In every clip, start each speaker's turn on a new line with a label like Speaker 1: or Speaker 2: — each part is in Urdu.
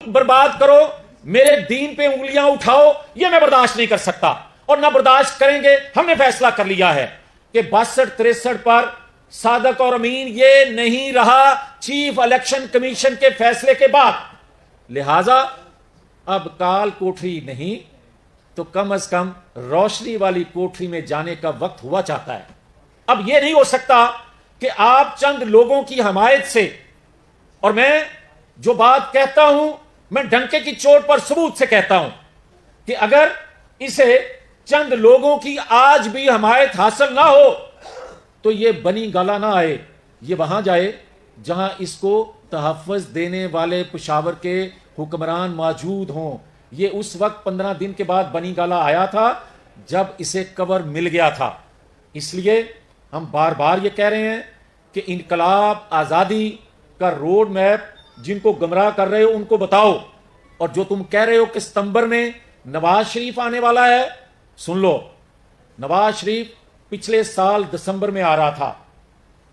Speaker 1: برباد کرو, میرے دین پہ انگلیاں اٹھاؤ, یہ میں برداشت نہیں کر سکتا اور نہ برداشت کریں گے. ہم نے فیصلہ کر لیا ہے کہ 62-63 پر صادق اور امین یہ نہیں رہا چیف الیکشن کمیشن کے فیصلے کے بعد. لہذا اب کال کوٹری نہیں تو کم از کم روشنی والی کوٹری میں جانے کا وقت ہوا چاہتا ہے. اب یہ نہیں ہو سکتا کہ آپ چند لوگوں کی حمایت سے, اور میں جو بات کہتا ہوں میں ڈنکے کی چوٹ پر ثبوت سے کہتا ہوں کہ اگر اسے چند لوگوں کی آج بھی حمایت حاصل نہ ہو تو یہ بنی گالا نہ آئے, یہ وہاں جائے جہاں اس کو تحفظ دینے والے پشاور کے حکمران موجود ہوں. یہ اس وقت 15 دن کے بعد بنی گالا آیا تھا جب اسے کور مل گیا تھا. اس لیے ہم بار بار یہ کہہ رہے ہیں کہ انقلاب آزادی کا روڈ میپ جن کو گمراہ کر رہے ہو ان کو بتاؤ, اور جو تم کہہ رہے ہو کہ ستمبر میں نواز شریف آنے والا ہے, سن لو, نواز شریف پچھلے سال دسمبر میں آ رہا تھا,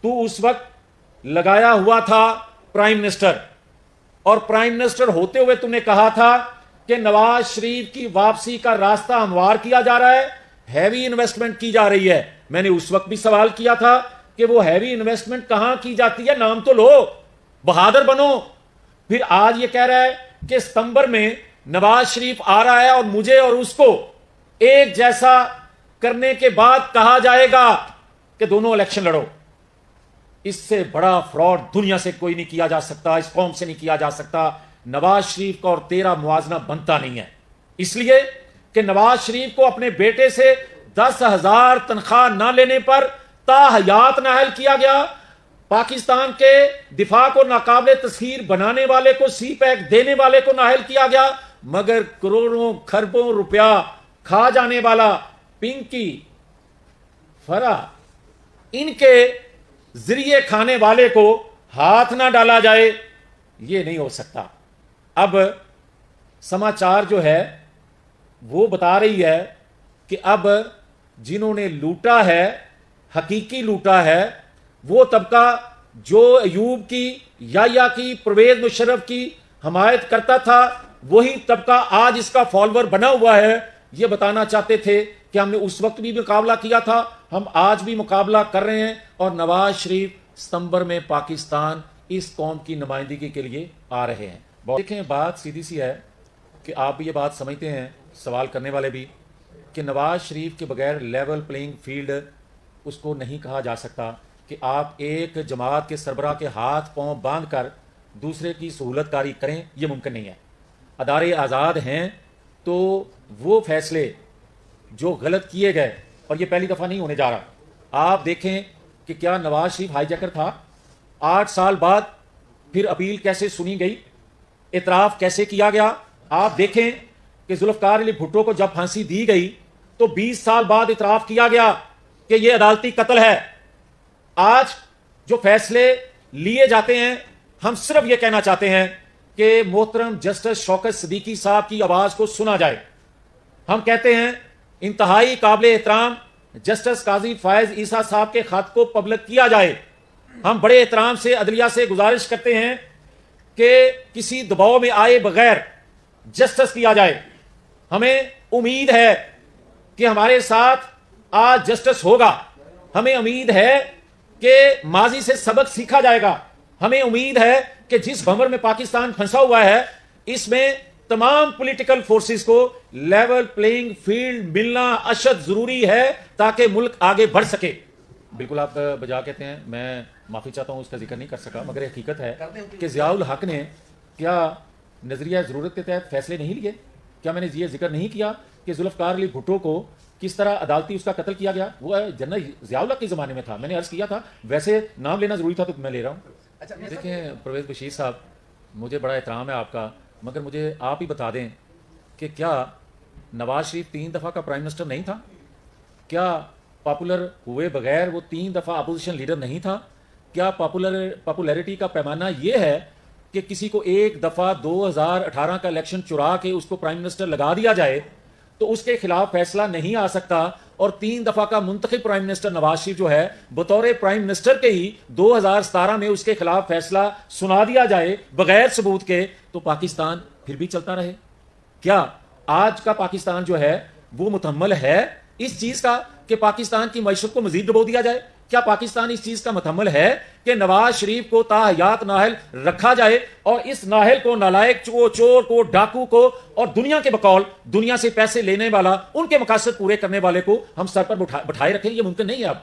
Speaker 1: تو اس وقت لگایا ہوا تھا پرائم منسٹر, اور پرائم منسٹر ہوتے ہوئے تم نے کہا تھا کہ نواز شریف کی واپسی کا راستہ ہموار کیا جا رہا ہے, ہیوی انویسٹمنٹ کی جا رہی ہے. میں نے اس وقت بھی سوال کیا تھا کہ وہ ہیوی انویسٹمنٹ کہاں کی جاتی ہے, نام تو لو, بہادر بنو. پھر آج یہ کہہ رہا ہے کہ ستمبر میں نواز شریف آ رہا ہے اور مجھے اور اس کو ایک جیسا کرنے کے بعد کہا جائے گا کہ دونوں الیکشن لڑو. اس سے بڑا فراڈ دنیا سے کوئی نہیں کیا جا سکتا, اس قوم سے نہیں کیا جا سکتا. نواز شریف کا اور تیرا موازنہ بنتا نہیں ہے, اس لیے کہ نواز شریف کو اپنے بیٹے سے 10,000 تنخواہ نہ لینے پر تاحیات نااہل کیا گیا, پاکستان کے دفاع کو ناقابل تسخیر بنانے والے کو سی پیک دینے والے کو نااہل کیا گیا, مگر کروڑوں کھربوں روپیہ کھا جانے والا پنکی فرا ان کے ذریعے کھانے والے کو ہاتھ نہ ڈالا جائے, یہ نہیں ہو سکتا. اب سماچار جو ہے وہ بتا رہی ہے کہ اب جنہوں نے لوٹا ہے, حقیقی لوٹا ہے, وہ طبقہ جو ایوب کی, یا کی, پرویز مشرف کی حمایت کرتا تھا, وہی طبقہ آج اس کا فالوور بنا ہوا ہے. یہ بتانا چاہتے تھے کہ ہم نے اس وقت بھی مقابلہ کیا تھا, ہم آج بھی مقابلہ کر رہے ہیں, اور نواز شریف ستمبر میں پاکستان اس قوم کی نمائندگی کے لیے آ رہے ہیں. دیکھیں بات سیدھی سی ہے کہ آپ بھی یہ بات سمجھتے ہیں, سوال کرنے والے بھی, کہ نواز شریف کے بغیر لیول پلینگ فیلڈ اس کو نہیں کہا جا سکتا کہ آپ ایک جماعت کے سربراہ کے ہاتھ پاؤں باندھ کر دوسرے کی سہولت کاری کریں, یہ ممکن نہیں ہے. ادارے آزاد ہیں تو وہ فیصلے جو غلط کیے گئے, اور یہ پہلی دفعہ نہیں ہونے جا رہا, آپ دیکھیں کہ کیا نواز شریف ہائی جیکر تھا, 8 سال بعد پھر اپیل کیسے سنی گئی, اعتراف کیسے کیا گیا. آپ دیکھیں کہ ذوالفقار علی بھٹو کو جب پھانسی دی گئی تو 20 سال بعد اعتراف کیا گیا کہ یہ عدالتی قتل ہے. آج جو فیصلے لیے جاتے ہیں, ہم صرف یہ کہنا چاہتے ہیں کہ محترم جسٹس شوکت صدیقی صاحب کی آواز کو سنا جائے. ہم کہتے ہیں انتہائی قابل احترام جسٹس قاضی فائز عیسیٰ صاحب کے خط کو پبلک کیا جائے. ہم بڑے احترام سے عدلیہ سے گزارش کرتے ہیں کہ کسی دباؤ میں آئے بغیر جسٹس کیا جائے. ہمیں امید ہے کہ ہمارے ساتھ آج جسٹس ہوگا, ہمیں امید ہے کہ ماضی سے سبق سیکھا جائے گا, ہمیں امید ہے کہ جس بھنور میں پاکستان پھنسا ہوا ہے اس میں تمام پولیٹیکل فورسز کو لیول پلینگ فیلڈ ملنا اشد ضروری ہے تاکہ ملک آگے بڑھ سکے. بالکل آپ بجا کہتے ہیں, میں معافی چاہتا ہوں اس کا ذکر نہیں کر سکا, مگر حقیقت ہے کہ ضیاء الحق نے کیا نظریہ ضرورت کے تحت فیصلے نہیں لیے. کیا میں نے یہ ذکر نہیں کیا کہ ذوالفقار علی بھٹو کو کس طرح عدالتی اس کا قتل کیا گیا, وہ جنرل ضیاء الحق کے زمانے میں تھا. میں نے عرض کیا تھا, ویسے نام لینا ضروری تھا تو میں لے رہا ہوں. دیکھیں پرویز بشیر صاحب, مجھے بڑا احترام ہے آپ کا, مگر مجھے آپ ہی بتا دیں کہ کیا نواز شریف 3 دفعہ کا پرائم منسٹر نہیں تھا؟ کیا پاپولر ہوئے بغیر وہ 3 دفعہ اپوزیشن لیڈر نہیں تھا؟ کیا پاپولیرٹی کا پیمانہ یہ ہے کہ کسی کو ایک دفعہ 2018 کا الیکشن چرا کے اس کو پرائم منسٹر لگا دیا جائے تو اس کے خلاف فیصلہ نہیں آ سکتا, اور 3 دفعہ کا منتخب پرائم منسٹر نواز شریف جو ہے بطور پرائم منسٹر کے ہی 2017 میں اس کے خلاف فیصلہ سنا دیا جائے بغیر ثبوت کے, تو پاکستان پھر بھی چلتا رہے؟ کیا آج کا پاکستان جو ہے وہ متحمل ہے اس چیز کا کہ پاکستان کی معیشت کو مزید ڈبو دیا جائے؟ کیا پاکستان اس چیز کا متحمل ہے کہ نواز شریف کو تاحیات نااہل رکھا جائے اور اس نااہل کو، نالائق کو، چور کو، ڈاکو کو اور دنیا کے بقول دنیا سے پیسے لینے والا، ان کے مقاصد پورے کرنے والے کو ہم سر پر بٹھائے رکھیں؟ یہ ممکن نہیں ہے اب.